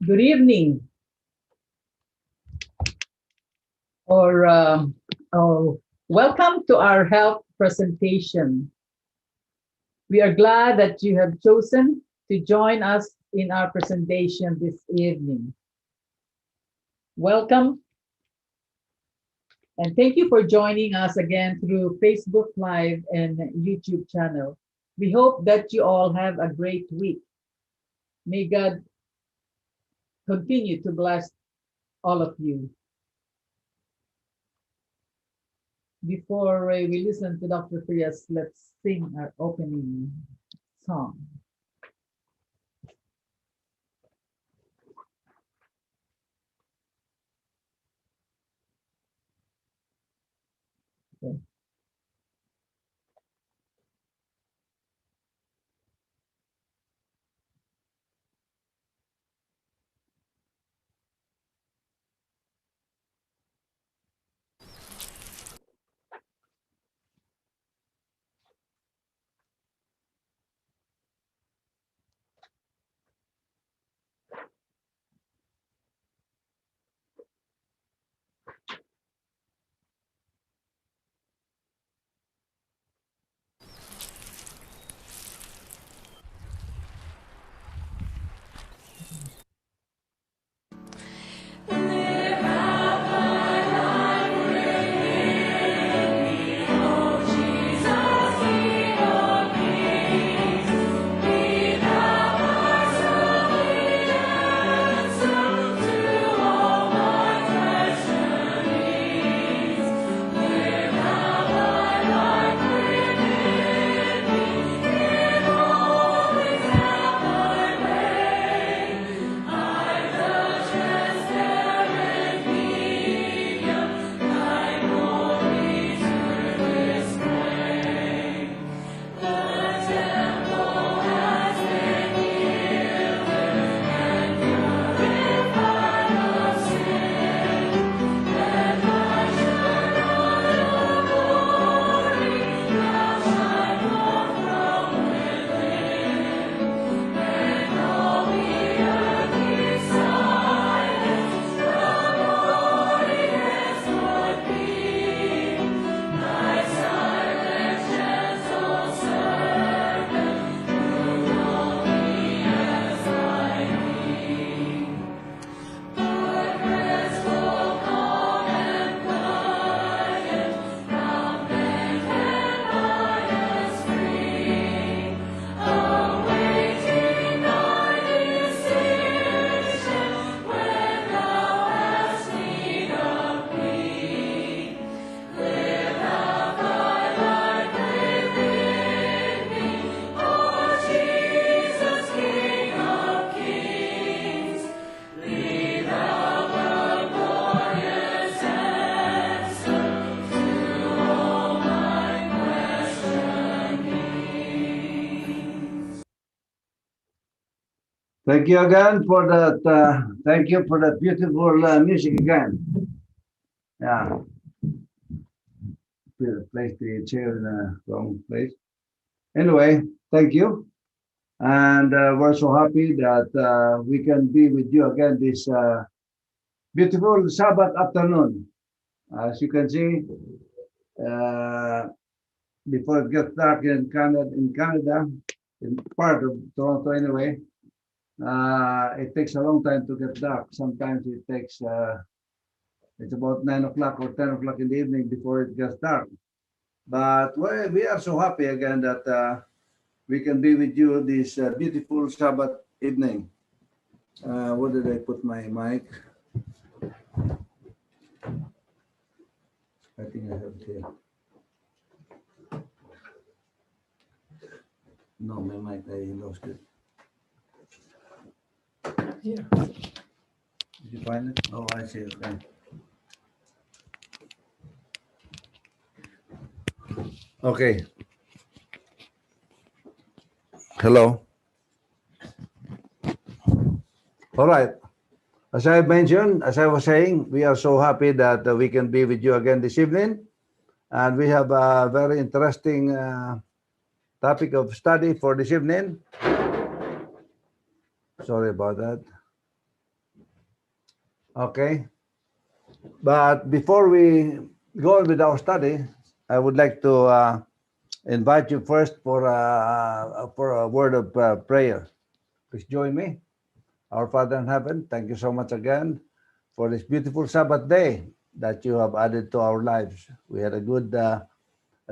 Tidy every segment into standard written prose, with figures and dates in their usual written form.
Good evening, or welcome to our health presentation. We are glad that you have chosen to join us in our presentation this evening. Welcome, and thank you for joining us again through Facebook Live and YouTube channel. We hope that you all have a great week. May God continue to bless all of you. Before we listen to Dr. Frias, let's sing our opening song. Okay. Thank you again for that. Thank you for that beautiful music again. Yeah. Place the chair in the wrong place. Anyway, thank you. And we're so happy that we can be with you again this beautiful Sabbath afternoon. As you can see, before it gets dark in Canada, in part of Toronto anyway, it takes a long time to get dark. Sometimes it takes, it's about 9 o'clock or 10 o'clock in the evening before it gets dark. But we are so happy again that we can be with you this beautiful Sabbath evening. Where did I put my mic? I think I have it here. No, my mic, I lost it. Here. Did you find it? Oh, I see. Okay. Okay. Hello. All right. As I mentioned, as I was saying, we are so happy that we can be with you again this evening. And we have a very interesting topic of study for this evening. Sorry about that. Okay. But before we go on with our study, I would like to invite you first for a word of prayer. Please join me. Our Father in heaven, thank you so much again for this beautiful Sabbath day that you have added to our lives. We had a good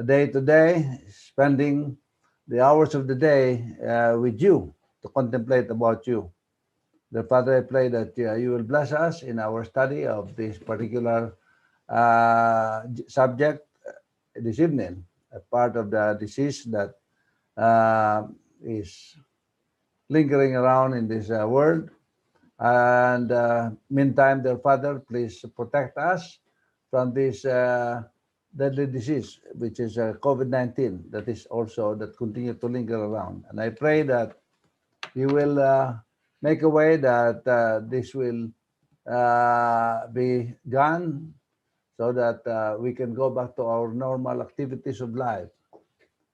day today, spending the hours of the day with you to contemplate about you. The Father, I pray that you will bless us in our study of this particular subject this evening, a part of the disease that is lingering around in this world. And meantime, dear Father, please protect us from this deadly disease, which is COVID-19, that is also that continue to linger around. And I pray that you will make a way that this will be gone so that we can go back to our normal activities of life.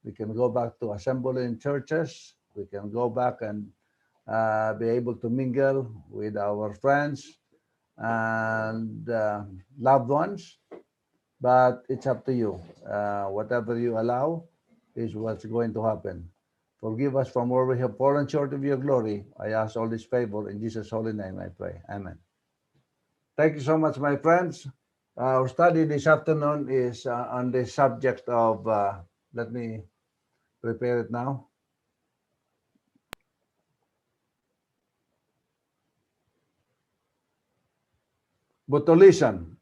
We can go back to assemble in churches. We can go back and be able to mingle with our friends and loved ones. But it's up to you. Whatever you allow is what's going to happen. Forgive us from where we have fallen short of your glory. I ask all this favor in Jesus' holy name, I pray. Amen. Thank you so much, my friends. Our study this afternoon is on the subject of, let me prepare it now. Botulism.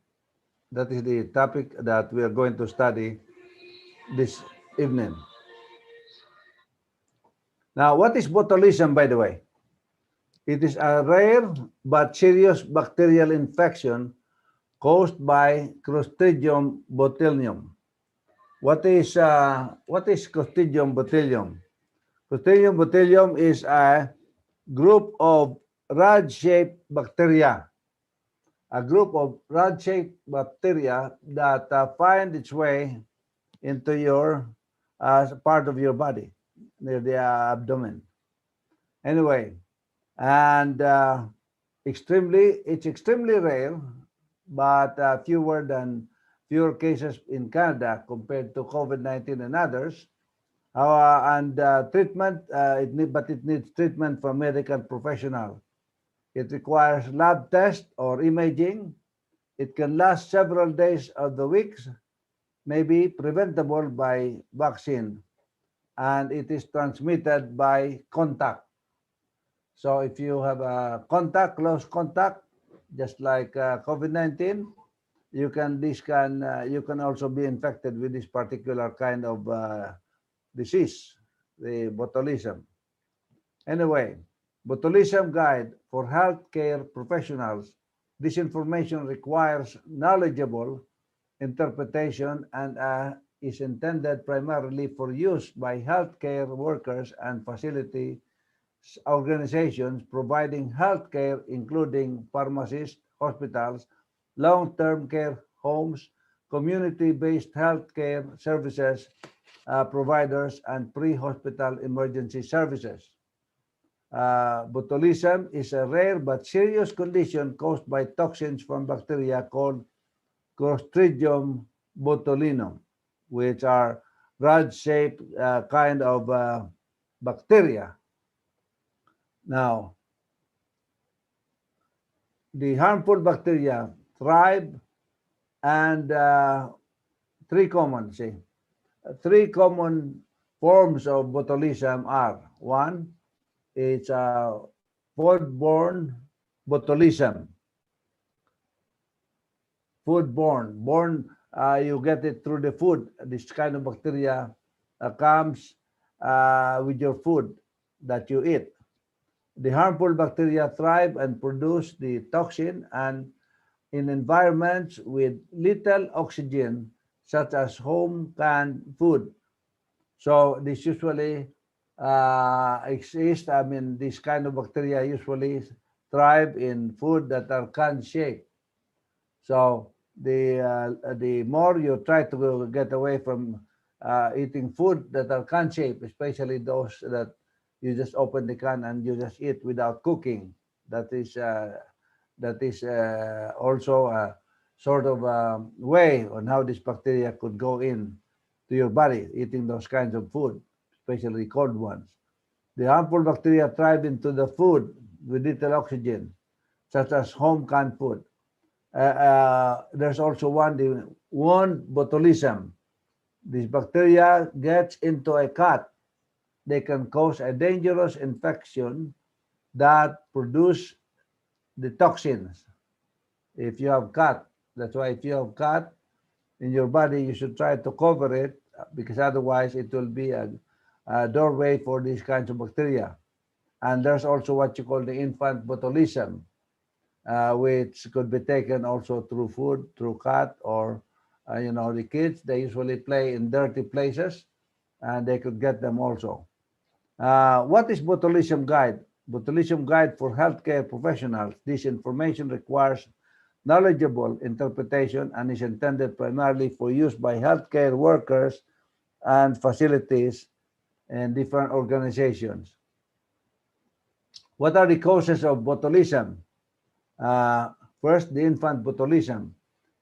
That is the topic that we are going to study this evening. Now, what is botulism, by the way? It is a rare but serious bacterial infection caused by Clostridium botulinum. What is Clostridium botulinum? Clostridium botulinum is a group of rod-shaped bacteria. A group of rod-shaped bacteria that find its way into your part of your body, near the abdomen. Anyway, and it's extremely rare, but fewer cases in Canada compared to COVID-19 and others. And treatment, but it needs treatment from medical professional. It requires lab test or imaging. It can last several days of the weeks, may be preventable by vaccine, and it is transmitted by contact. So if you have a close contact, just like COVID-19, you can also be infected with this particular kind of disease, the botulism. Anyway, botulism guide for healthcare professionals. This information requires knowledgeable interpretation and is intended primarily for use by healthcare workers and facility organizations providing healthcare, including pharmacies, hospitals, long-term care homes, community-based healthcare services providers, and pre-hospital emergency services. Botulism is a rare but serious condition caused by toxins from bacteria called Clostridium botulinum, which are rod-shaped kind of bacteria. Now, the harmful bacteria thrive, and three common forms of botulism are: one, it's foodborne botulism. Foodborne, you get it through the food. This kind of bacteria comes with your food that you eat. The harmful bacteria thrive and produce the toxin and in environments with little oxygen, such as home canned food. So this usually exists. I mean, this kind of bacteria usually thrive in food that are canned shaped. So the more you try to get away from eating food that are can shaped, especially those that you just open the can and you just eat without cooking. That is also a sort of way on how this bacteria could go in to your body, eating those kinds of food, especially cold ones. The harmful bacteria thrive into the food with little oxygen, such as home canned food. There's also the wound botulism. This bacteria gets into a cut. They can cause a dangerous infection that produce the toxins. If you have cut, that's why if you have cut in your body, you should try to cover it because otherwise it will be a doorway for these kinds of bacteria. And there's also what you call the infant botulism, which could be taken also through food, through cut, or the kids, they usually play in dirty places and they could get them also. What is botulism guide? Botulism guide for healthcare professionals. This information requires knowledgeable interpretation and is intended primarily for use by healthcare workers and facilities and different organizations. What are the causes of botulism? Uh, First, the infant botulism.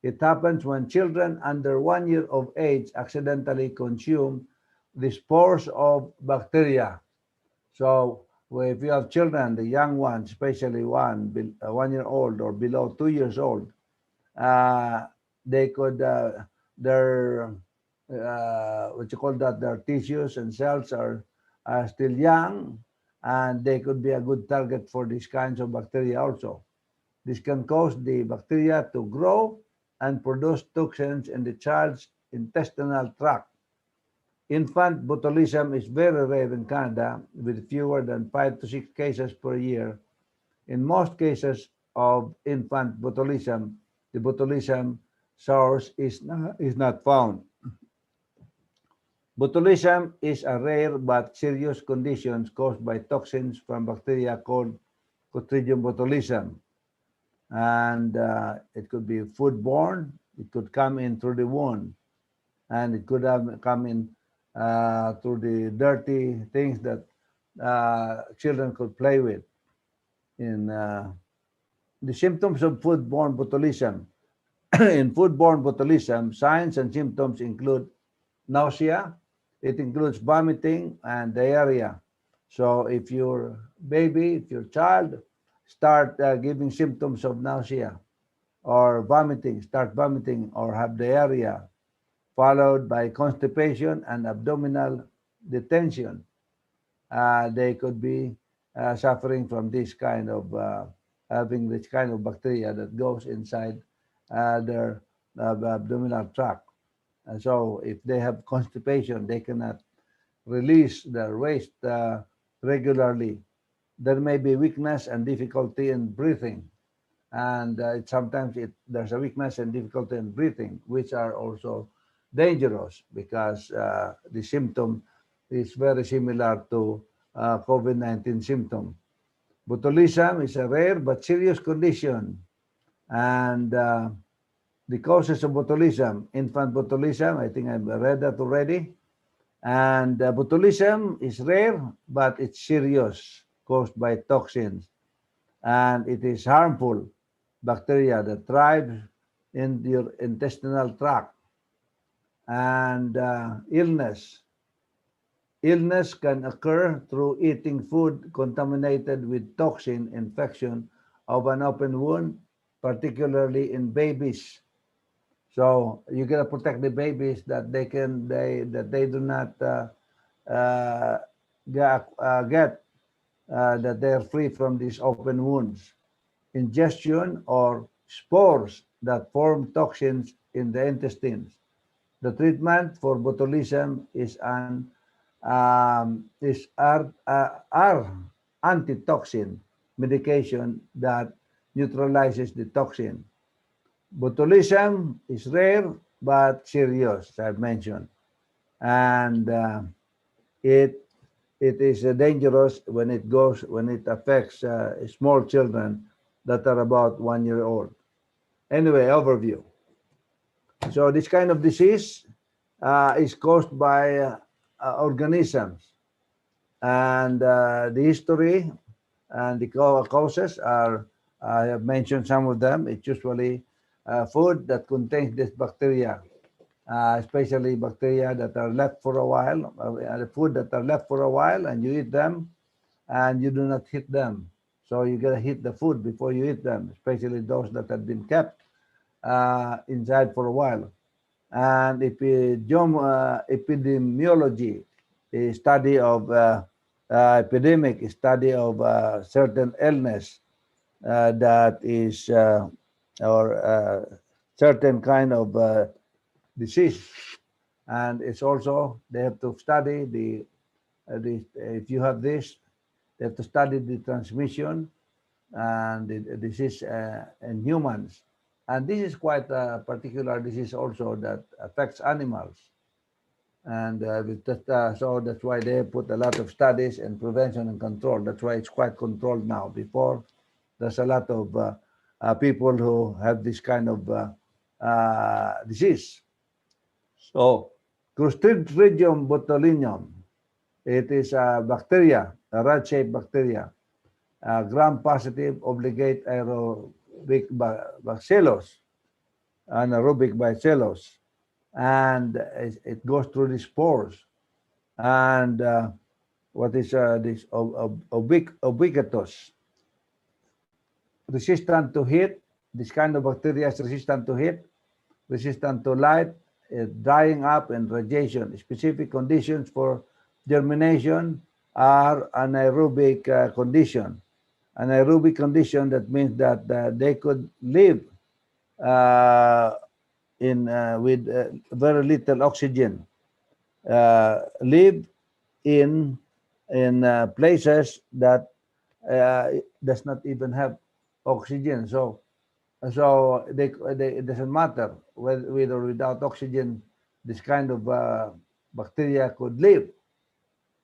It happens when children under 1 year of age accidentally consume the spores of bacteria. So, if you have children, the young ones, especially 1 year old or below 2 years old, uh, they could, their, what you call that, their tissues and cells are still young, and they could be a good target for these kinds of bacteria also. This can cause the bacteria to grow and produce toxins in the child's intestinal tract. Infant botulism is very rare in Canada, with fewer than 5 to 6 cases per year. In most cases of infant botulism, the botulism source is not found. Botulism is a rare but serious condition caused by toxins from bacteria called Clostridium botulism. And it could be foodborne, it could come in through the wound, and it could have come in through the dirty things that children could play with. In the symptoms of foodborne botulism. In foodborne botulism, signs and symptoms include nausea, it includes vomiting and diarrhea. So if your baby, if your child start giving symptoms of nausea or vomiting, start vomiting or have diarrhea, followed by constipation and abdominal distension, they could be suffering from this kind of having this kind of bacteria that goes inside their abdominal tract. And so if they have constipation, they cannot release their waste regularly. There may be weakness and difficulty in breathing. And there's a weakness and difficulty in breathing, which are also dangerous because the symptom is very similar to COVID-19 symptom. Botulism is a rare but serious condition, and the causes of botulism, infant botulism, I think I've read that already. And botulism is rare, but it's serious, caused by toxins. And it is harmful bacteria that thrive in your intestinal tract. And illness. Illness can occur through eating food contaminated with toxin infection of an open wound, particularly in babies. So you gotta protect the babies that they do not uh, get that they are free from these open wounds. Ingestion or spores that form toxins in the intestines. The treatment for botulism are antitoxin medication that neutralizes the toxin. Botulism is rare but serious, as I've mentioned, and it it is dangerous when it affects small children that are about 1 year old. Anyway, overview. So this kind of disease is caused by organisms, and the history and the causes are, I have mentioned some of them. It's usually food that contains this bacteria, especially bacteria that are left for a while, the food that are left for a while, and you eat them, and you do not heat them. So you gotta heat the food before you eat them, especially those that have been kept inside for a while. And epidemiology, the study of epidemic, study of certain illness that is or certain kind of disease. And it's also they have to study the if you have this, they have to study the transmission and the disease in humans. And this is quite a particular disease also that affects animals. And so that's why they put a lot of studies and prevention and control. That's why it's quite controlled now. Before, there's a lot of people who have this kind of disease. So, Clostridium botulinum, it is a bacteria, a rat-shaped bacteria, gram-positive obligate aerobic bacillus, anaerobic bacillus, and it goes through the spores. And what is this ubiquitous, resistant to heat. This kind of bacteria is resistant to heat, resistant to light, drying up, and radiation. Specific conditions for germination are anaerobic condition. Anaerobic condition, that means that they could live uh, in with very little oxygen, live in places that does not even have oxygen. So it doesn't matter with or without oxygen, this kind of bacteria could live.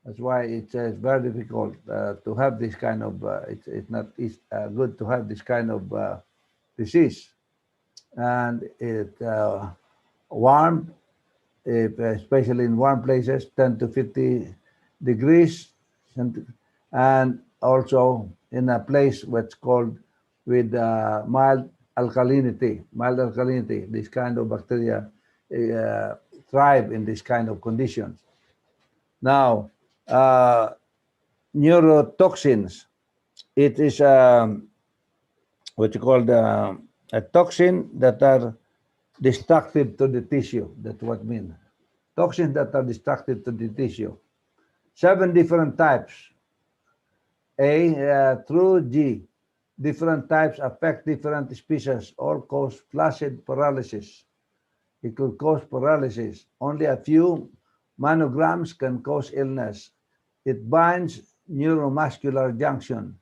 That's why it's very difficult to have this kind of, it's not good to have this kind of disease. And it warm, if, especially in warm places, 10 to 50 degrees, and also in a place what's called with mild alkalinity. This kind of bacteria thrive in this kind of conditions. Now, neurotoxins. It is what you call a toxin that are destructive to the tissue. That's what I mean. Toxins that are destructive to the tissue. 7 different types. A through G. Different types affect different species or cause flaccid paralysis. It could cause paralysis. Only a few nanograms can cause illness. It binds neuromuscular junction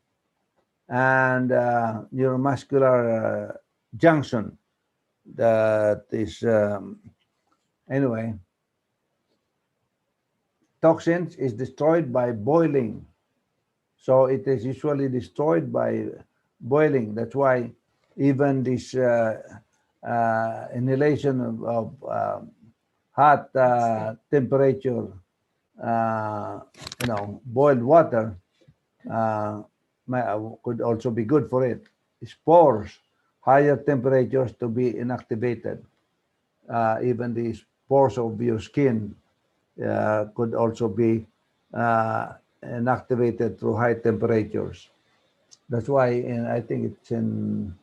and neuromuscular junction that is anyway. Toxins is destroyed by boiling, so it is usually destroyed by boiling. That's why even this inhalation of hot temperature, boiled water could also be good for it. Spores, higher temperatures to be inactivated. Even the spores of your skin could also be inactivated through high temperatures. That's why I think it's in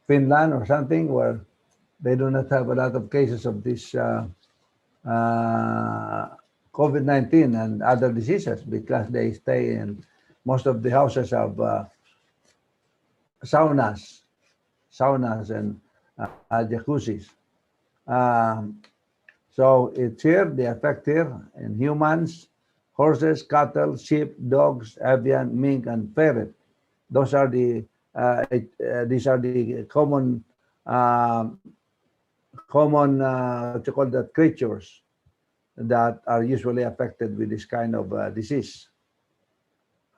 Finland or something where they do not have a lot of cases of this COVID-19 and other diseases because they stay in most of the houses have saunas and jacuzzis. So it's here, the effect here in humans, horses, cattle, sheep, dogs, avian, mink, and ferret. Those are the these are the what you call that, creatures that are usually affected with this kind of disease.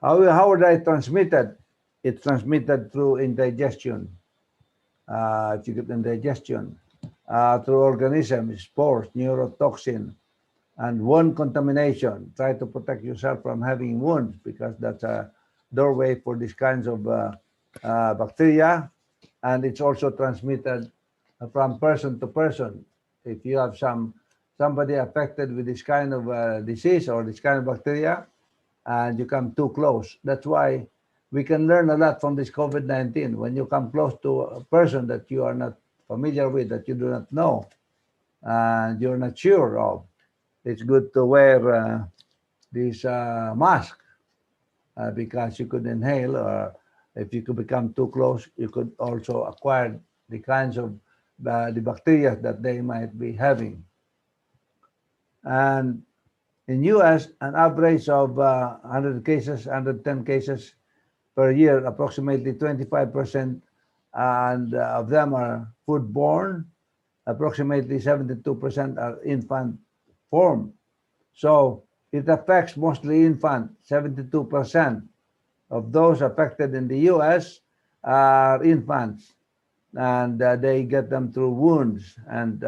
How are they transmitted? It's transmitted through indigestion. If you get indigestion, through organisms, spores, neurotoxin, and wound contamination. Try to protect yourself from having wounds because that's a doorway for these kinds of bacteria, and it's also transmitted from person to person. If you have somebody affected with this kind of disease or this kind of bacteria, and you come too close, that's why we can learn a lot from this COVID-19. When you come close to a person that you are not familiar with, that you do not know, and you're not sure of, it's good to wear this mask because you could inhale, or if you could become too close, you could also acquire the kinds of the bacteria that they might be having. And in US, an average of 100 cases, 110 cases per year, approximately 25% and of them are foodborne. Approximately 72% are infant form. So it affects mostly infant. 72% of those affected in the US are infants, and they get them through wounds and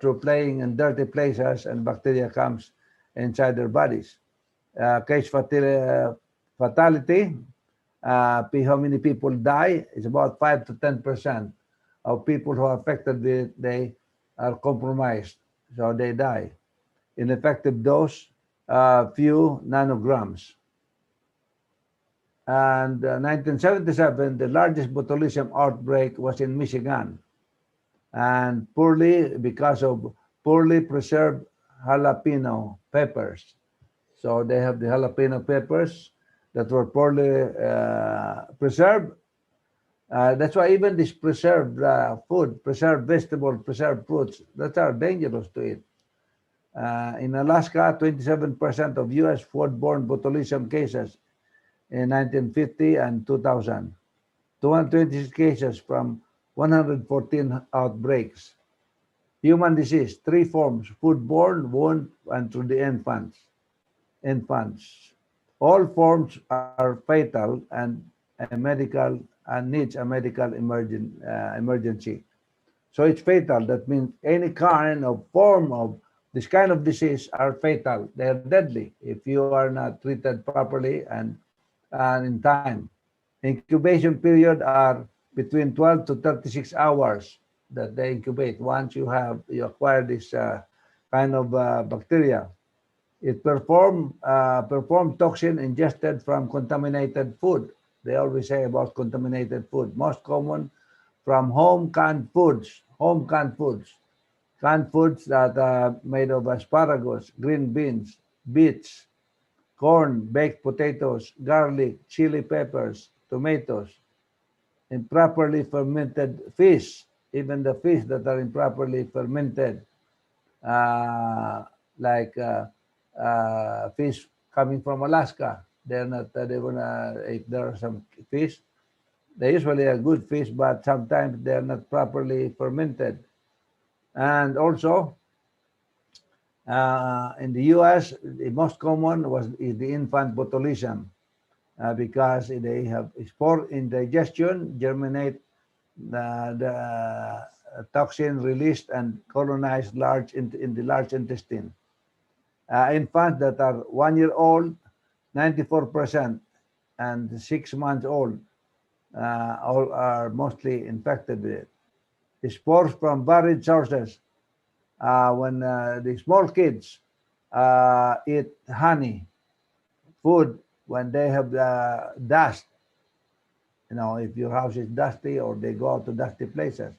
through playing in dirty places, and bacteria comes inside their bodies. Case fatality, how many people die, is about 5 to 10% of people who are affected with they are compromised, so they die. Ineffective dose, few nanograms. And 1977, the largest botulism outbreak was in Michigan, and because of poorly preserved jalapeno peppers. So they have the jalapeno peppers that were poorly preserved. That's why even this preserved food, preserved vegetable, preserved fruits, that are dangerous to eat. In Alaska, 27% of U.S. foodborne botulism cases in 1950 and 2000. 226 cases from 114 outbreaks. Human disease, three forms: foodborne, wound, and through the infants. All forms are fatal and a medical and needs a medical emergency. So it's fatal. That means any kind of form of this kind of disease are fatal. They are deadly if you are not treated properly and in time. Incubation period are between 12 to 36 hours that they incubate once you acquire this kind of bacteria. It perform toxin ingested from contaminated food. They always say about contaminated food. Most common from home canned foods. Canned foods that are made of asparagus, green beans, beets, corn, baked potatoes, garlic, chili peppers, tomatoes, improperly fermented fish, even the fish that are improperly fermented, uh, like fish coming from Alaska. They're not, if there are some fish, they usually are good fish, but sometimes they're not properly fermented. And also, in the US, the most common is the infant botulism because they have spore indigestion, germinate the toxin released and colonize in the large intestine. Infants that are 1 year old, 94%, and 6 months old, all are mostly infected with it. The spores from varied sources. When the small kids eat honey, food, when they have dust, if your house is dusty or they go out to dusty places,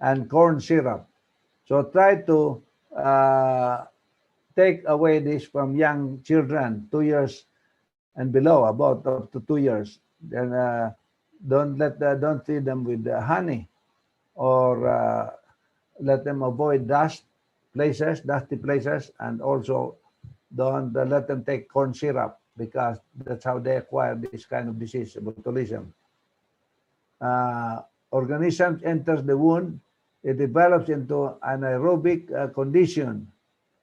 and corn syrup. So try to take away this from young children, 2 years and below, about up to 2 years. Then don't feed them with honey, or let them avoid dusty places, and also don't let them take corn syrup because that's how they acquire this kind of disease, botulism. Organisms enters the wound, it develops into anaerobic condition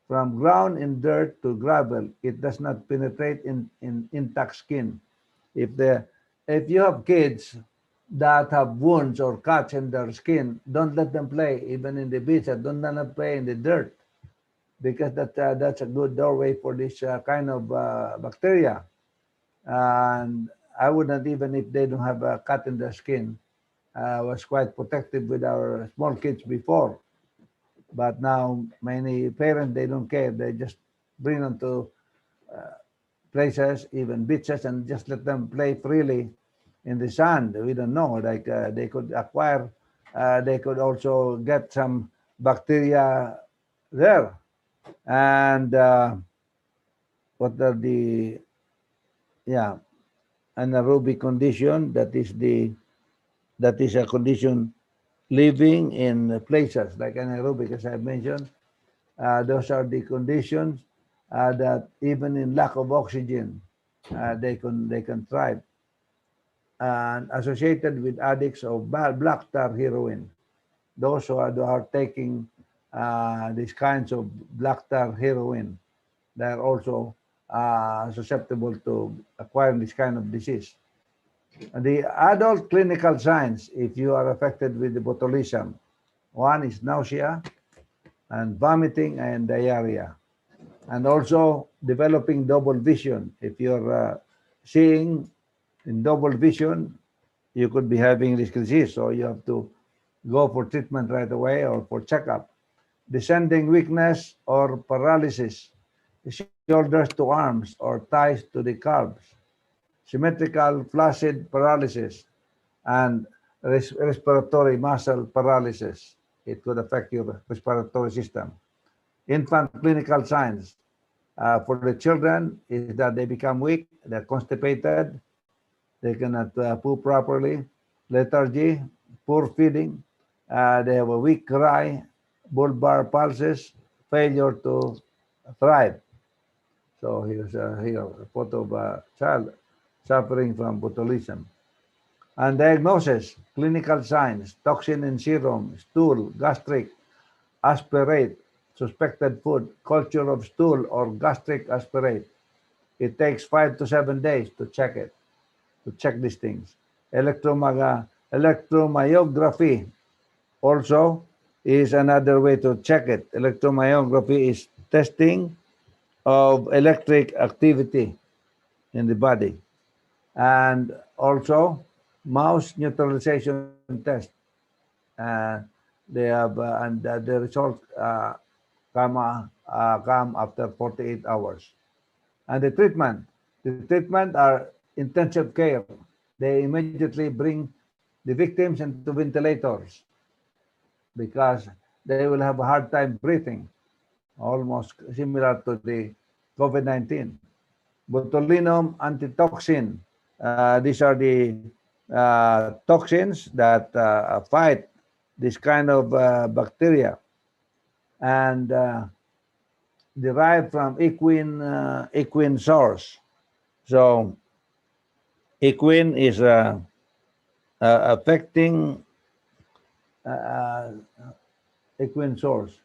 from ground in dirt to gravel. It does not penetrate in intact skin. If you have kids that have wounds or cuts in their skin, don't let them play even in the beach. Don't let them play in the dirt because that's a good doorway for this kind of bacteria. And I wouldn't, even if they don't have a cut in their skin, was quite protective with our small kids before. But now many parents, they don't care. They just bring them to places, even beaches, and just let them play freely in the sand. We don't know. Like they could acquire, they could also get some bacteria there. And what are the, yeah, anaerobic condition? That is a condition living in places like anaerobic, as I mentioned. Those are the conditions that even in lack of oxygen, they can thrive. And associated with addicts of black tar heroin, those who are taking these kinds of black tar heroin, they are also susceptible to acquiring this kind of disease. The adult clinical signs, if you are affected with the botulism, one is nausea and vomiting and diarrhea, and also developing double vision. If you're seeing in double vision, you could be having this disease, so you have to go for treatment right away or for checkup. Descending weakness or paralysis, shoulders to arms or ties to the calves, symmetrical flaccid paralysis, and respiratory muscle paralysis. It could affect your respiratory system. Infant clinical signs for the children is that they become weak, they're constipated, they cannot poop properly, lethargy, poor feeding, they have a weak cry, bulbar pulses, failure to thrive. So here's here a photo of a child suffering from botulism. And diagnosis, clinical signs, toxin in serum, stool, gastric, aspirate, suspected food, culture of stool or gastric aspirate. It takes 5 to 7 days to check it, to check these things. Electromyography also is another way to check it. Electromyography is testing of electric activity in the body. And also mouse neutralization test. Uh, they have and the results come after 48 hours. And the treatment are intensive care. They immediately bring the victims into ventilators because they will have a hard time breathing, almost similar to the COVID-19. Botulinum antitoxin. These are the toxins that fight this kind of bacteria and derived from equine source. So equine is affecting uh, equine source,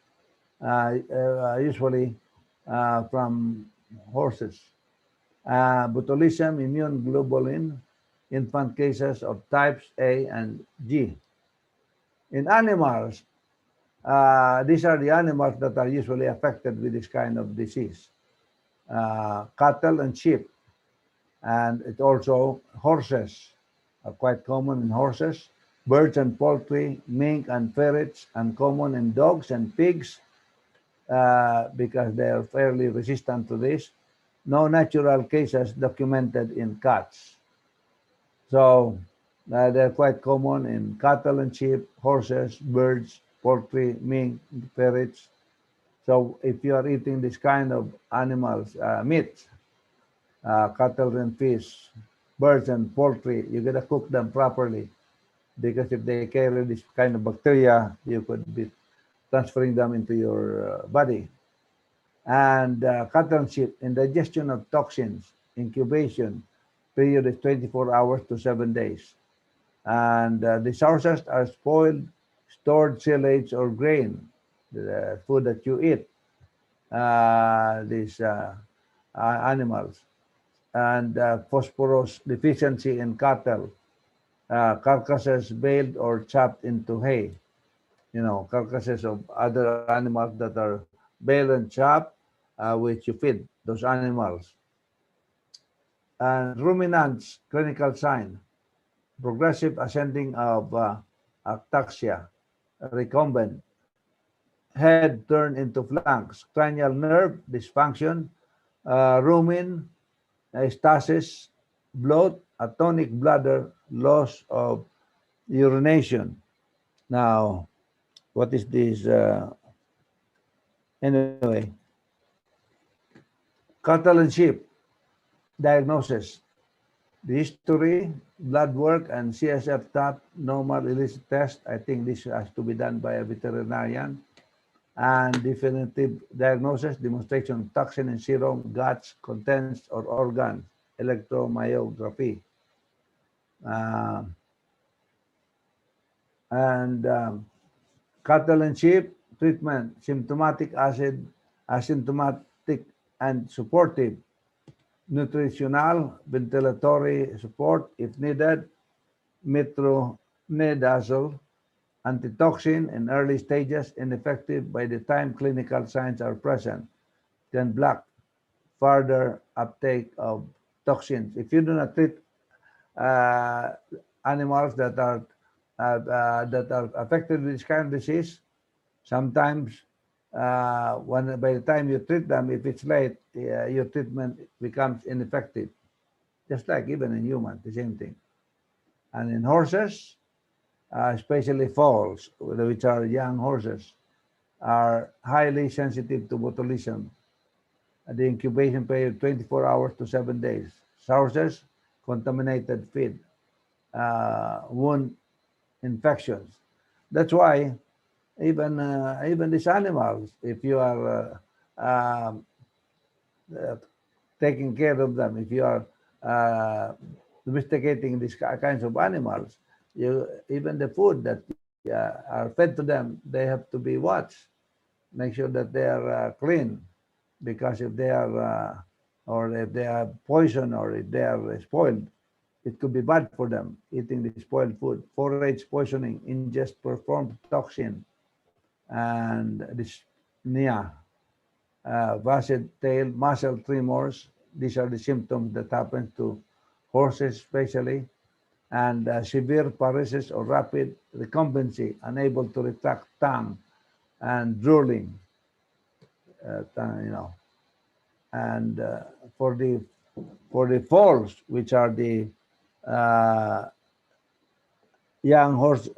usually from horses. Botulism, immune globulin, infant cases of types A and G. In animals, these are the animals that are usually affected with this kind of disease. Cattle and sheep, and it also horses are quite common in horses. Birds and poultry, mink and ferrets, uncommon in dogs and pigs because they are fairly resistant to this. No natural cases documented in cats. So they're quite common in cattle and sheep, horses, birds, poultry, mink, ferrets. So if you are eating this kind of animals, meat, cattle and fish, birds and poultry, you gotta cook them properly because if they carry this kind of bacteria, you could be transferring them into your body. And cattle and sheep, indigestion of toxins, incubation period is 24 hours to 7 days. And the sources are spoiled, stored silage or grain, the food that you eat, these animals, and phosphorus deficiency in cattle, carcasses baled or chopped into hay. Carcasses of other animals that are baled and chopped, which you feed those animals. And ruminants, clinical sign, progressive ascending of ataxia, recumbent, head turned into flanks, cranial nerve dysfunction, rumen, stasis, bloat, atonic bladder, loss of urination. Now, what is this? Anyway, cattle and sheep diagnosis. The history, blood work, and CSF tap normal illicit test. I think this has to be done by a veterinarian. And definitive diagnosis, demonstration of toxin in serum, guts, contents, or organs, electromyography. Uh, and cattle and sheep treatment, symptomatic acid, asymptomatic and supportive, nutritional, ventilatory support if needed, metronidazole, antitoxin in early stages, ineffective by the time clinical signs are present, can block further uptake of toxins. If you do not treat uh, animals that are affected with this kind of disease, sometimes when by the time you treat them, if it's late, your treatment becomes ineffective. Just like even in humans, the same thing. And in horses, especially foals, which are young horses, are highly sensitive to botulism. The incubation period 24 hours to 7 days. Sources, contaminated feed, wound infections. That's why even these animals, if you are uh, taking care of them, if you are domesticating these kinds of animals, even the food that are fed to them, they have to be watched. Make sure that they are clean, because if they are or if they are poison or if they are spoiled, it could be bad for them eating the spoiled food. Forage poisoning, ingest performed toxin, and dyspnea, vasted tail, muscle tremors. These are the symptoms that happen to horses, especially, and severe paresis or rapid recumbency, unable to retract tongue, and drooling. You know, and for the foals, which are the uh, young horses,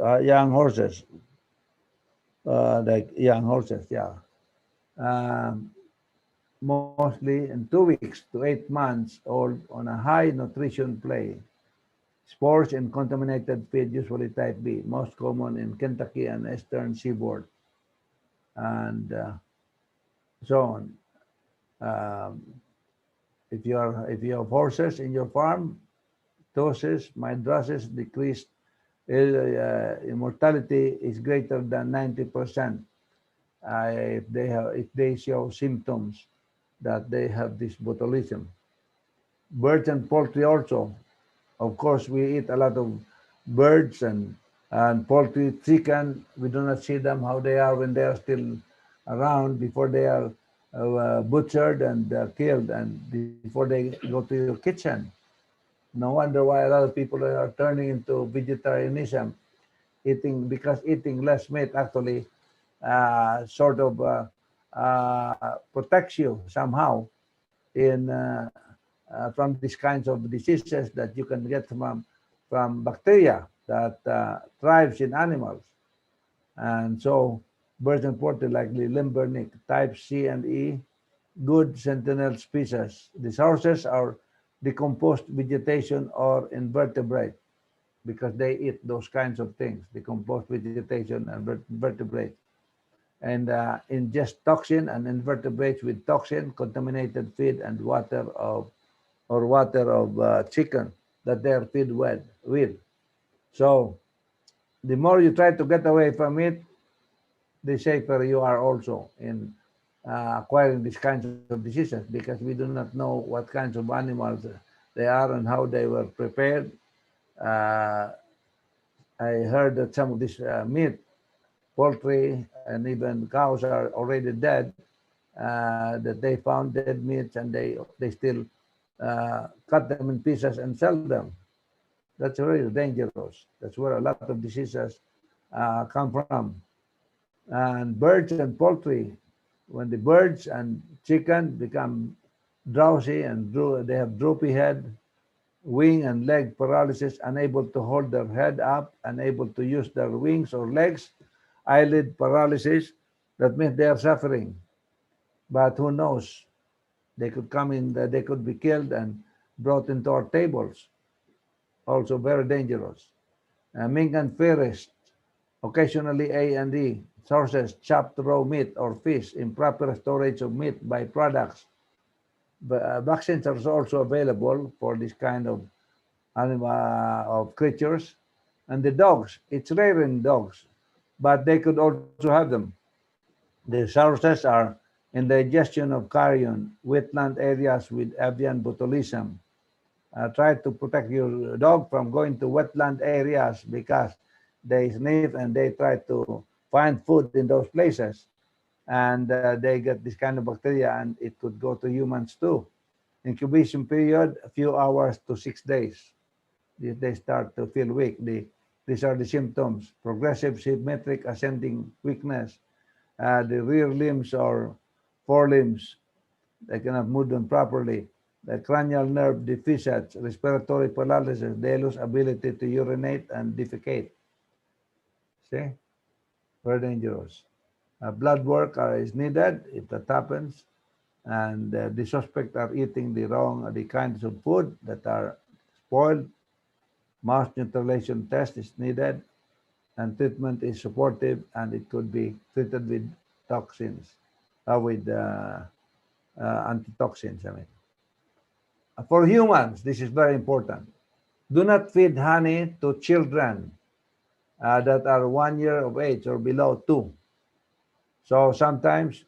like young horses, yeah. Um, Mostly in 2 weeks to 8 months old on a high nutrition play. Spores in contaminated feed, usually type B, most common in Kentucky and eastern seaboard, and so on. Um, if you have horses in your farm, ptosis, mydrosis decreased. Immortality is greater than 90% if they show symptoms that they have this botulism. Birds and poultry also. Of course, we eat a lot of birds and poultry, chicken. We do not see them how they are when they are still around, before they are butchered and killed, and before they go to your kitchen. No wonder why a lot of people are turning into vegetarianism, because eating less meat actually sort of protects you somehow in from these kinds of diseases that you can get from bacteria that thrives in animals. And so birds and poultry like the limbernick type C and E, good sentinel species. The sources are decomposed vegetation or invertebrate, because they eat those kinds of things, decomposed vegetation and vertebrates. And ingest toxin and invertebrates with toxin, contaminated feed, and water of chicken that they are fed with. So the more you try to get away from it, the safer you are also in acquiring these kinds of diseases, because we do not know what kinds of animals they are and how they were prepared. Uh, I heard that some of this meat, poultry, and even cows are already dead. That they found dead meats and they still cut them in pieces and sell them. That's really dangerous. That's where a lot of diseases come from. And birds and poultry, when the birds and chicken become drowsy and they have droopy head, wing and leg paralysis, unable to hold their head up, unable to use their wings or legs, eyelid paralysis, that means they are suffering. But who knows? They could come in, they could be killed and brought into our tables. Also very dangerous. Mink and ferrets, occasionally A and E, sources chopped raw meat or fish, improper storage of meat by products. Vaccines are also available for this kind of animal of creatures. And the dogs, it's rare in dogs, but they could also have them. The sources are indigestion of carrion, wetland areas with avian botulism. Try to protect your dog from going to wetland areas because they sniff and they try to find food in those places. And they get this kind of bacteria and it could go to humans too. Incubation period, a few hours to 6 days. They start to feel weak. These are the symptoms: progressive symmetric ascending weakness, the rear limbs or forelimbs, they cannot move them properly, the cranial nerve deficits, respiratory paralysis, they lose ability to urinate and defecate. See? Very dangerous. Blood work is needed if that happens, and the suspect are eating the kinds of food that are spoiled. Mass neutralization test is needed, and treatment is supportive, and it could be treated with toxins, with antitoxins. I mean, for humans, this is very important. Do not feed honey to children that are 1 year of age or below 2. So sometimes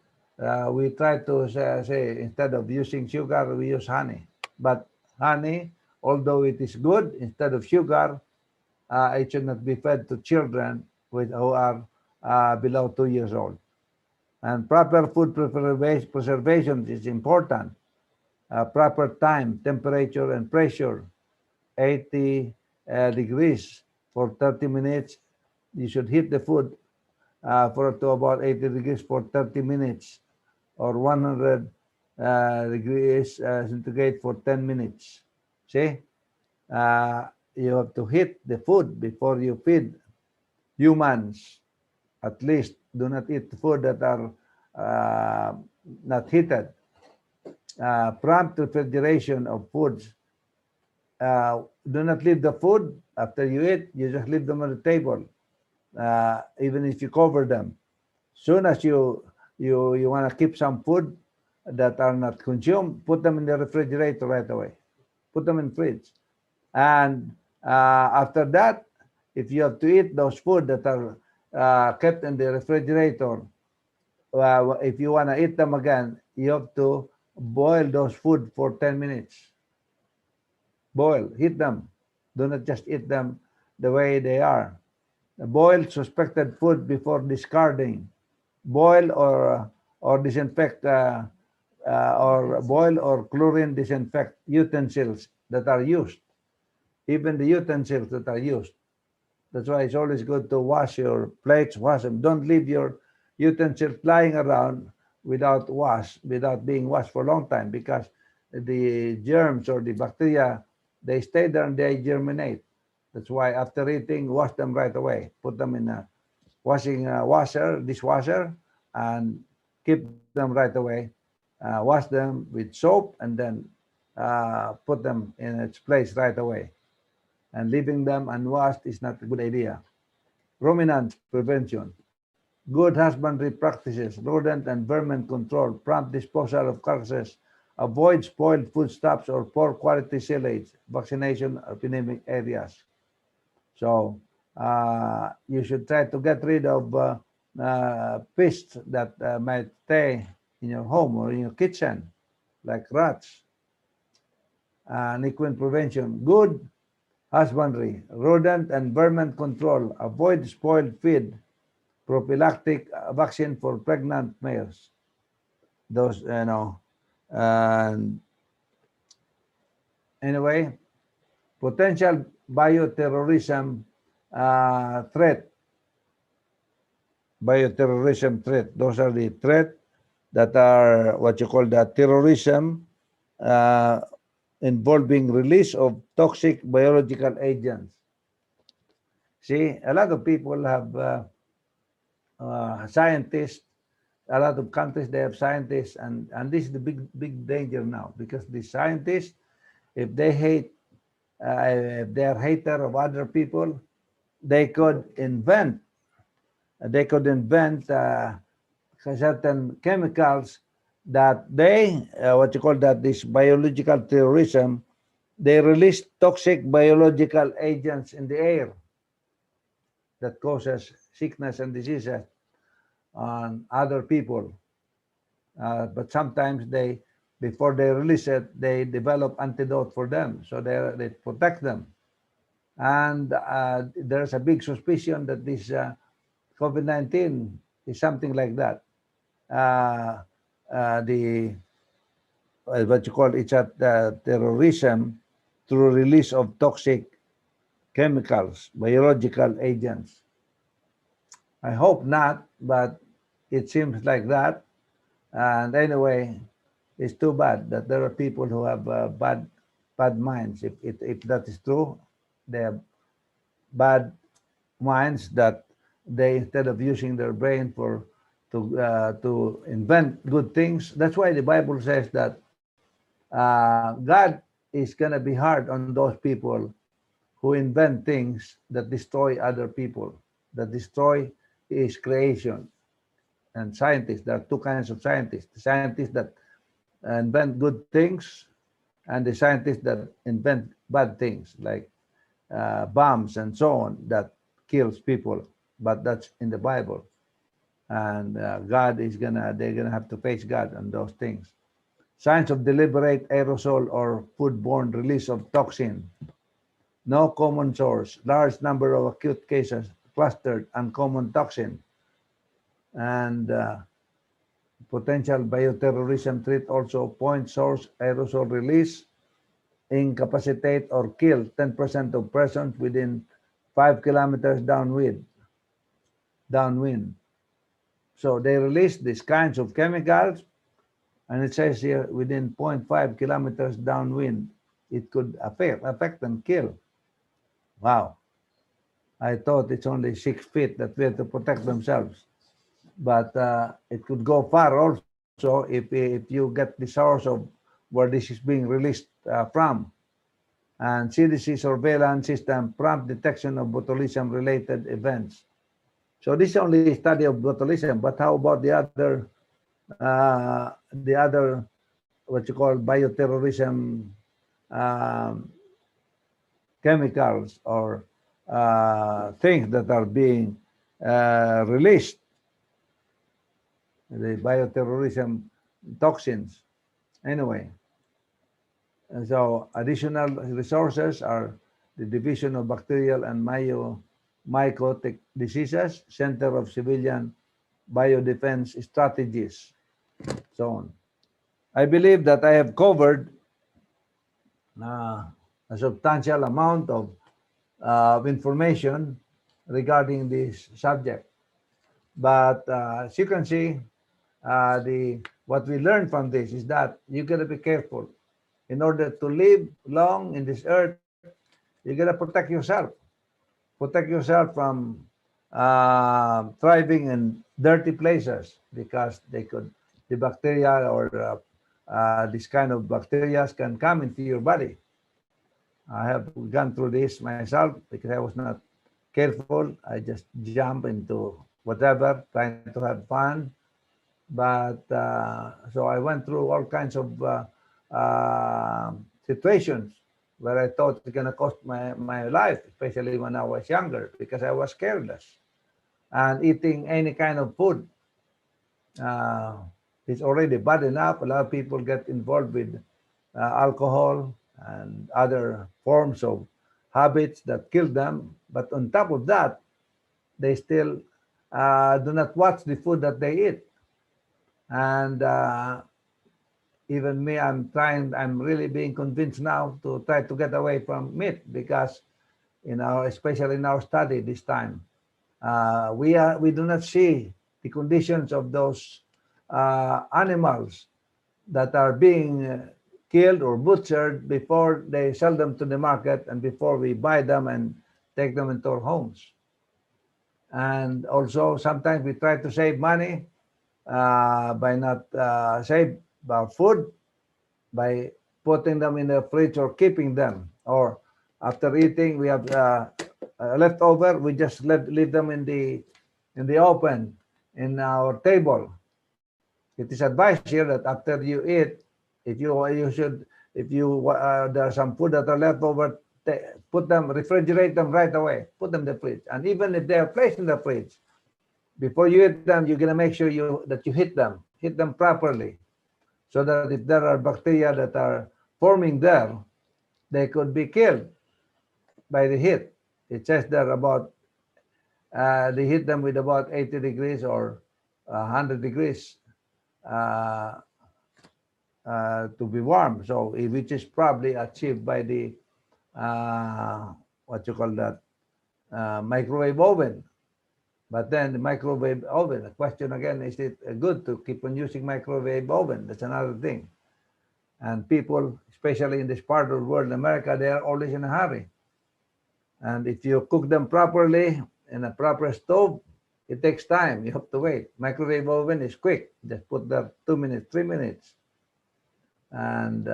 we try to say instead of using sugar, we use honey. But honey, although it is good, instead of sugar, it should not be fed to children who are below 2 years old. And proper food preservation is important. Proper time, temperature, and pressure, 80 degrees for 30 minutes. You should heat the food for to about 80 degrees for 30 minutes or 100 degrees centigrade for 10 minutes. See? You have to heat the food before you feed humans. At least do not eat food that are not heated. Prompt refrigeration of foods. Do not leave the food after you eat. You just leave them on the table, even if you cover them. Soon as you want to keep some food that are not consumed, put them in the refrigerator right away. Put them in fridge. And after that, if you have to eat those food that are kept in the refrigerator, if you want to eat them again, you have to boil those food for 10 minutes. Boil, heat them. Do not just eat them the way they are. Boil suspected food before discarding. Boil or disinfect or boil or chlorine disinfect utensils that are used. Even the utensils that are used. That's why it's always good to wash your plates, wash them. Don't leave your utensils lying around without being washed for a long time, because the germs or the bacteria, they stay there and they germinate. That's why after eating, wash them right away. Put them in a dishwasher, and keep them right away. Wash them with soap and then put them in its place right away. And leaving them unwashed is not a good idea. Ruminants prevention. Good husbandry practices, rodent and vermin control, prompt disposal of carcasses, avoid spoiled foodstuffs or poor quality silage, vaccination of epidemic areas. So you should try to get rid of pests that might stay in your home or in your kitchen, like rats. Equine prevention. Good husbandry, rodent and vermin control, avoid spoiled feed, prophylactic vaccine for pregnant males. Those, and anyway, potential bioterrorism threat, bioterrorism threat. Those are the threat that are what you call the terrorism uh, involving release of toxic biological agents. See, a lot of people have scientists, a lot of countries they have scientists, and this is the big danger now because the scientists, if they hate, if they are hater of other people, they could invent, certain chemicals that they, what you call that, this biological terrorism, they release toxic biological agents in the air that causes sickness and diseases on other people. But sometimes they, before they release it, they develop antidote for them, so they protect them. And there's a big suspicion that this COVID-19 is something like that. Uh, the what you call it's a terrorism through release of toxic chemicals, biological agents. I hope not, but it seems like that. And anyway, it's too bad that there are people who have bad minds. If that is true, they have bad minds that they, instead of using their brain to invent good things. That's why the Bible says that God is gonna be hard on those people who invent things that destroy other people, that destroy His creation. And scientists, there are two kinds of scientists: the scientists that invent good things, and the scientists that invent bad things like bombs and so on that kills people. But that's in the Bible, and God is they're gonna have to face God on those things. Signs of deliberate aerosol or foodborne release of toxin. No common source. Large number of acute cases. Clustered uncommon toxin. And potential bioterrorism threat also point source aerosol release. Incapacitate or kill 10% of persons within 5 kilometers downwind. So they release these kinds of chemicals, and it says here within zero point 0.5 kilometers downwind, it could affect and kill. Wow. I thought it's only 6 feet that we have to protect themselves. But it could go far also if you get the source of where this is being released from. And CDC surveillance system, prompt detection of botulism-related events. So this is only a study of botulism, but how about the other, what you call bioterrorism chemicals or things that are being released, the bioterrorism toxins. Anyway, so additional resources are the Division of Bacterial and Mycotic Diseases, Center of Civilian Biodefense Strategies, so on. I believe that I have covered a substantial amount of information regarding this subject. But as you can see, what we learned from this is that you got to be careful. In order to live long in this earth, you got to protect yourself. Protect yourself from thriving in dirty places because the bacteria or this kind of bacteria can come into your body. I have gone through this myself because I was not careful. I just jump into whatever, trying to have fun. But so I went through all kinds of situations where I thought it's going to cost my life, especially when I was younger, because I was careless. And eating any kind of food is already bad enough. A lot of people get involved with alcohol and other forms of habits that kill them. But on top of that, they still do not watch the food that they eat. And even me, I'm really being convinced now to try to get away from meat because, especially in our study this time, we do not see the conditions of those animals that are being killed or butchered before they sell them to the market and before we buy them and take them into our homes. And also sometimes we try to save money by not save our food by putting them in the fridge or keeping them, or after eating we have leftover, we just leave them in the open in our table. It is advised here that after you eat, if you should, if you there are some food that are left over, put them, refrigerate them right away, put them in the fridge. And even if they are placed in the fridge, before you eat them, you're gonna make sure that you hit them properly, so that if there are bacteria that are forming there, they could be killed by the heat. It says there about they hit them with about 80 degrees or 100 degrees uh, to be warm. So which is probably achieved by the what you call that microwave oven. But then the microwave oven, the question again, is it good to keep on using microwave oven? That's another thing. And people, especially in this part of the world, America, they are always in a hurry. And if you cook them properly in a proper stove, it takes time. You have to wait. Microwave oven is quick. Just put there 2 minutes, 3 minutes, and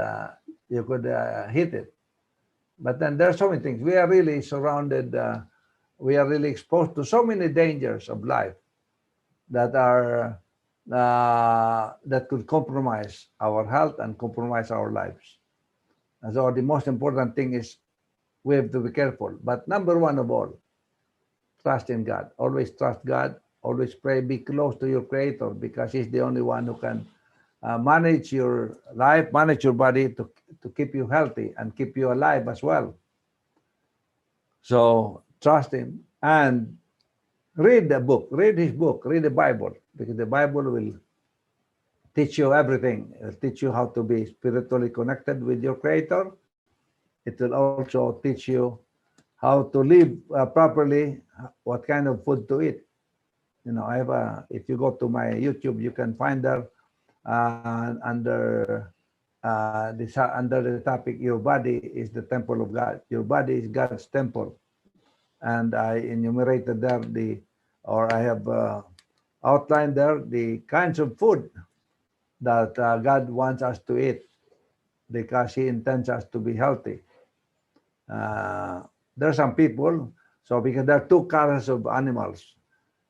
you could heat it. But then there are so many things. We are really surrounded. We are really exposed to so many dangers of life that are that could compromise our health and compromise our lives. And so the most important thing is we have to be careful. But number one of all, trust in God. Always trust God. Always pray. Be close to your Creator because He's the only one who can manage your life, manage your body to keep you healthy and keep you alive as well. So trust Him and read the book, read His book, read the Bible, because the Bible will teach you everything. It will teach you how to be spiritually connected with your Creator. It will also teach you how to live properly, what kind of food to eat. I have if you go to my YouTube, you can find there under the topic, your body is the temple of God. Your body is God's temple. And I enumerated there I have outlined there the kinds of food that God wants us to eat because He intends us to be healthy. There are some people, so because there are two kinds of animals,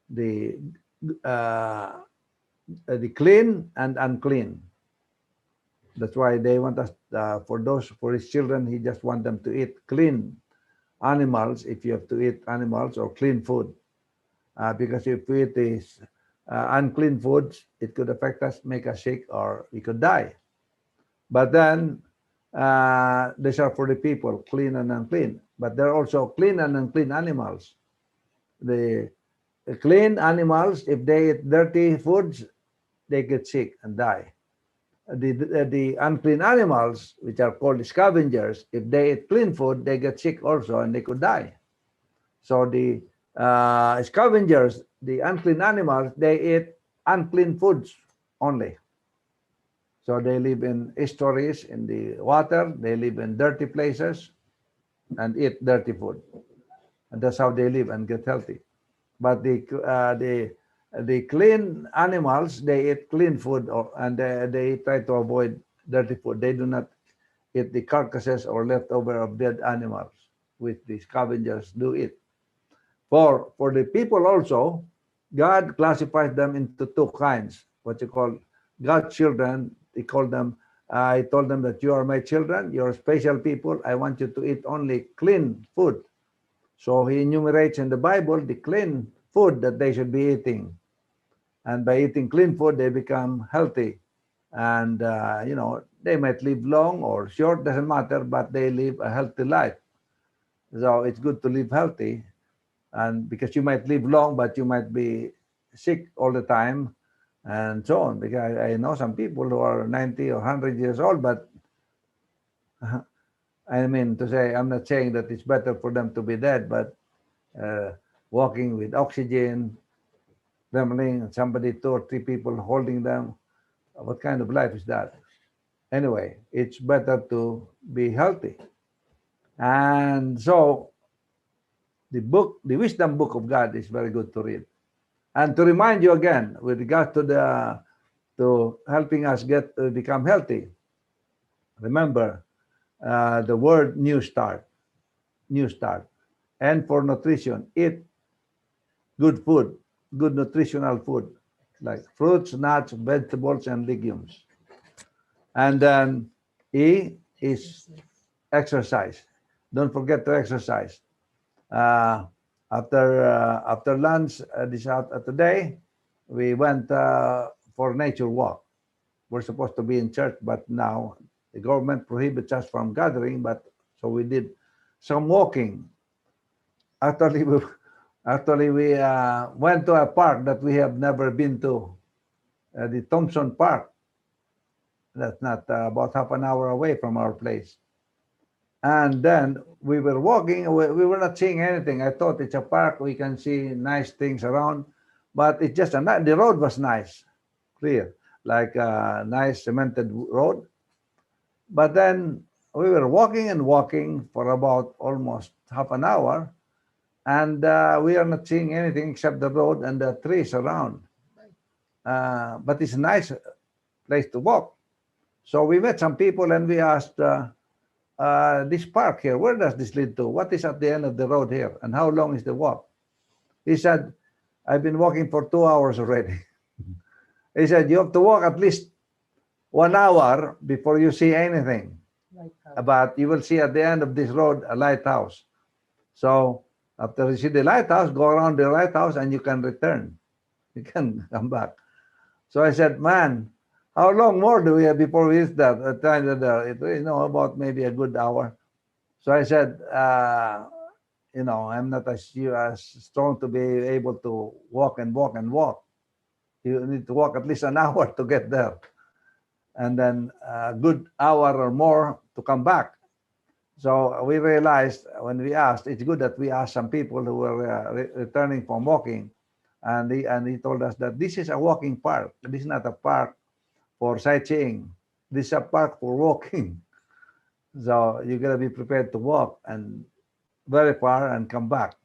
the clean and unclean. That's why they want us, for His children, He just want them to eat clean animals, if you have to eat animals, or clean food. Because if we eat these unclean foods, it could affect us, make us sick, or we could die. But then these are for the people, clean and unclean. But there are also clean and unclean animals. The clean animals, if they eat dirty foods, they get sick and die. The unclean animals, which are called scavengers, if they eat clean food, they get sick also and they could die. So the scavengers, the unclean animals, they eat unclean foods only. So they live in estuaries, in the water, they live in dirty places and eat dirty food. And that's how they live and get healthy. But the clean animals, they eat clean food, and they try to avoid dirty food. They do not eat the carcasses or leftover of dead animals, which the scavengers do eat. For the people also, God classifies them into two kinds. What you call God's children, He called them. I told them that you are my children, you're special people. I want you to eat only clean food. So He enumerates in the Bible the clean food that they should be eating. And by eating clean food, they become healthy. And, they might live long or short, doesn't matter, but they live a healthy life. So it's good to live healthy, and because you might live long, but you might be sick all the time, and so on. Because I know some people who are 90 or 100 years old, but I mean to say, I'm not saying that it's better for them to be dead, but uh, walking with oxygen, trembling, somebody, two or three people holding them. What kind of life is that? Anyway, it's better to be healthy. And so the wisdom book of God is very good to read. And to remind you again, with regard to the to helping us get become healthy, remember the word new start. And for nutrition, eat good food, good nutritional food, like fruits, nuts, vegetables, and legumes. And then E is exercise. Don't forget to exercise. Uh, after lunch today, we went for nature walk. We're supposed to be in church, but now the government prohibits us from gathering. But so we did some walking. Actually, we went to a park that we have never been to, the Thompson Park. That's not about half an hour away from our place. And then we were walking. We were not seeing anything. I thought it's a park. We can see nice things around, but it's just the road was nice, clear, like a nice cemented road. But then we were walking and walking for about almost half an hour, and we are not seeing anything except the road and the trees around. But it's a nice place to walk. So we met some people and we asked, this park here, where does this lead to? What is at the end of the road here? And how long is the walk? He said, I've been walking for 2 hours already. He said, you have to walk at least 1 hour before you see anything. But you will see at the end of this road a lighthouse. So after you see the lighthouse, go around the lighthouse and you can return. You can come back. So I said, man, how long more do we have before we reach that? About maybe a good hour. So I said, I'm not as strong to be able to walk and walk and walk. You need to walk at least an hour to get there, and then a good hour or more to come back. So we realized when we asked, it's good that we asked some people who were returning from walking, and he told us that this is a walking park. This is not a park for sightseeing. This is a park for walking. So you gotta be prepared to walk and very far and come back.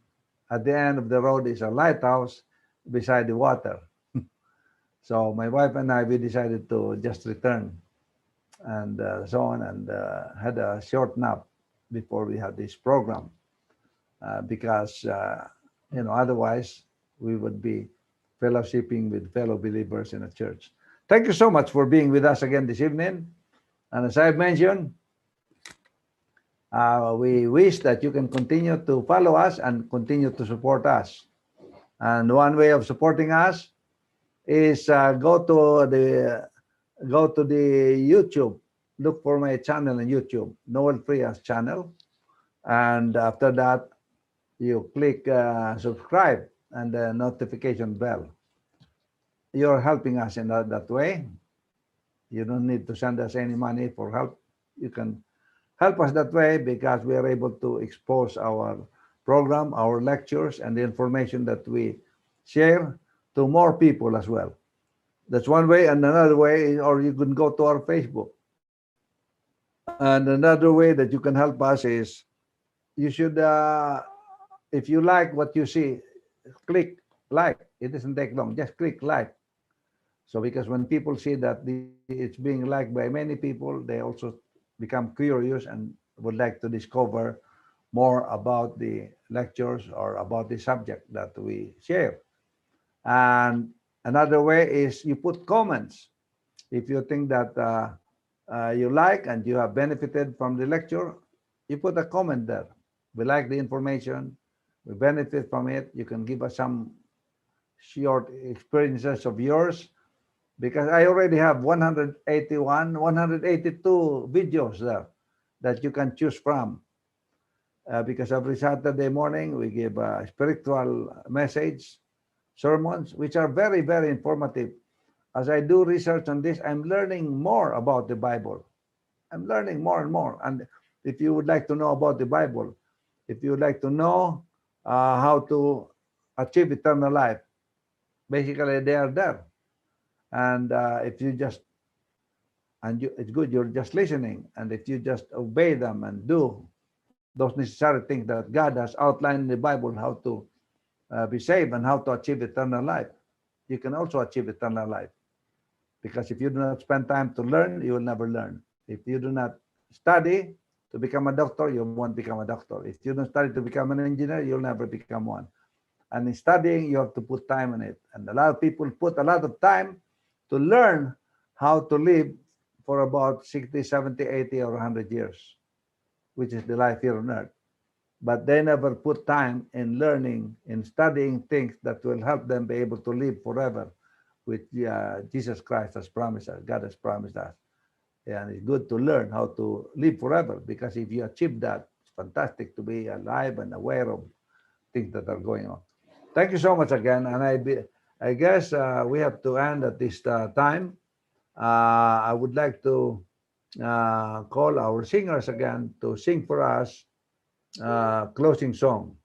At the end of the road is a lighthouse beside the water. So my wife and I, we decided to just return and so on, and had a short nap before we had this program, because otherwise we would be fellowshipping with fellow believers in a church. Thank you so much for being with us again this evening. And as I've mentioned, we wish that you can continue to follow us and continue to support us. And one way of supporting us is go to the YouTube. Look for my channel on YouTube, Noel Frias channel, and after that you click subscribe and the notification bell. You're helping us in that way. You don't need to send us any money for help. You can help us that way because we are able to expose our program, our lectures, and the information that we share to more people as well. That's one way. And another way, or you can go to our Facebook. And another way that you can help us is you should, if you like what you see, click like. It doesn't take long. Just click like. So because when people see that it's being liked by many people, they also become curious and would like to discover more about the lectures or about the subject that we share. And another way is you put comments. If you think that you like and you have benefited from the lecture, you put a comment there. We like the information, we benefit from it. You can give us some short experiences of yours, because I already have 182 videos there that you can choose from. because every Saturday morning we give a spiritual message, sermons, which are very, very informative. As I do research on this, I'm learning more about the Bible. I'm learning more and more. And if you would like to know about the Bible, if you would like to know how to achieve eternal life, basically they are there. And if you just it's good you're just listening, and if you just obey them and do those necessary things that God has outlined in the Bible, how to be saved and how to achieve eternal life, you can also achieve eternal life. Because if you do not spend time to learn, you will never learn. If you do not study to become a doctor, you won't become a doctor. If you don't study to become an engineer, you'll never become one. And in studying, you have to put time in it. And a lot of people put a lot of time to learn how to live for about 60, 70, 80, or 100 years, which is the life here on earth. But they never put time in learning, in studying things that will help them be able to live forever, which Jesus Christ has promised us, God has promised us. And it's good to learn how to live forever, because if you achieve that, it's fantastic to be alive and aware of things that are going on. Thank you so much again. And I guess we have to end at this time. I would like to call our singers again to sing for us closing song.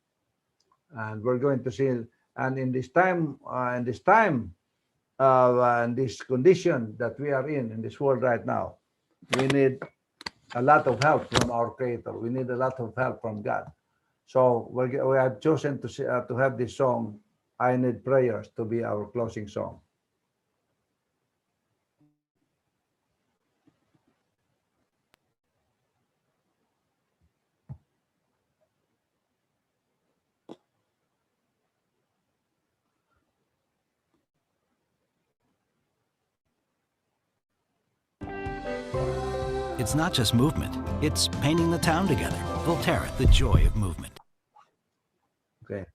And we're going to sing. And in this time, and this condition that we are in this world right now, we need a lot of help from our Creator. We need a lot of help from God. So we have chosen to have this song, I Need Prayers, to be our closing song. It's not just movement, it's painting the town together. Volterra, the joy of movement. Okay.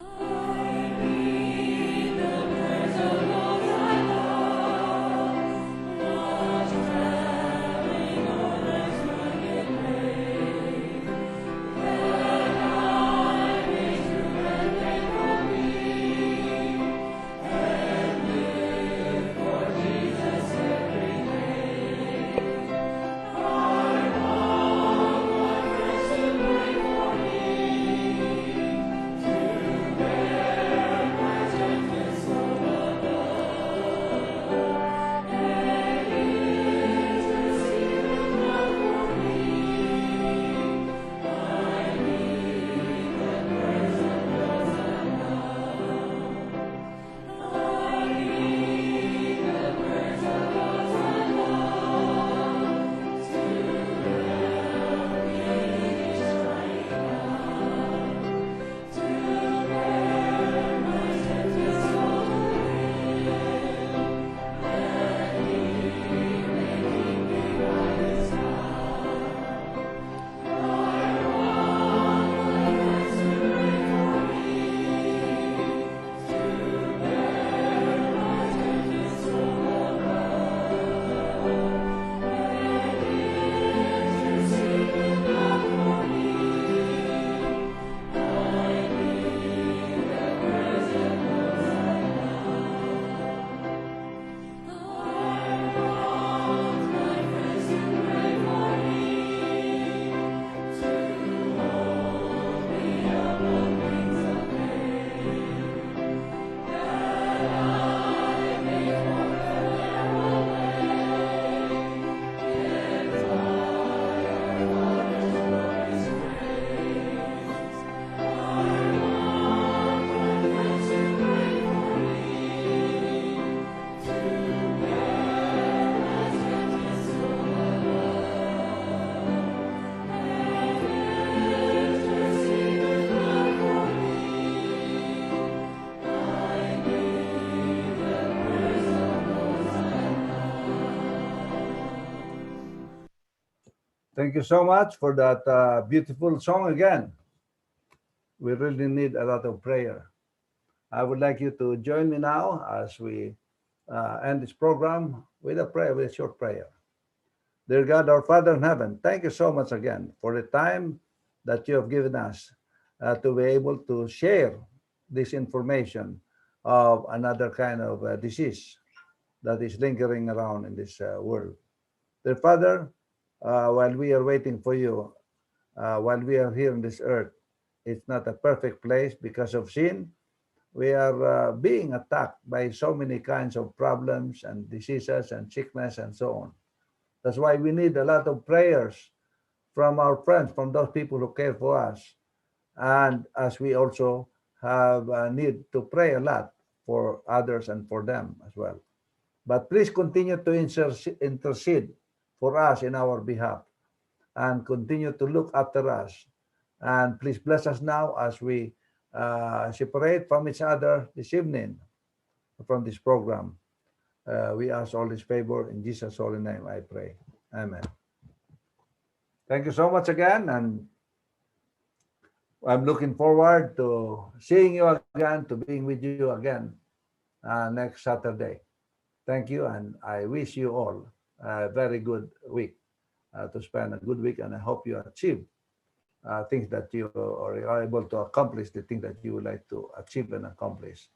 Thank you so much for that beautiful song again. We really need a lot of prayer. I would like you to join me now as we end this program with a prayer, with a short prayer. Dear God, our Father in heaven, thank you so much again for the time that you have given us to be able to share this information of another kind of disease that is lingering around in this world. Dear Father, while we are waiting for you, while we are here on this earth, it's not a perfect place because of sin. We are being attacked by so many kinds of problems and diseases and sickness and so on. That's why we need a lot of prayers from our friends, from those people who care for us. And as we also have a need to pray a lot for others and for them as well. But please continue to intercede for us in our behalf and continue to look after us. And please bless us now as we separate from each other this evening from this program. We ask all this favor in Jesus' holy name, I pray. Amen. Thank you so much again, and I'm looking forward to seeing you again, to being with you again next Saturday. Thank you, and I wish you all a very good week, to spend a good week, and I hope you achieve things that you are able to accomplish, the things that you would like to achieve and accomplish.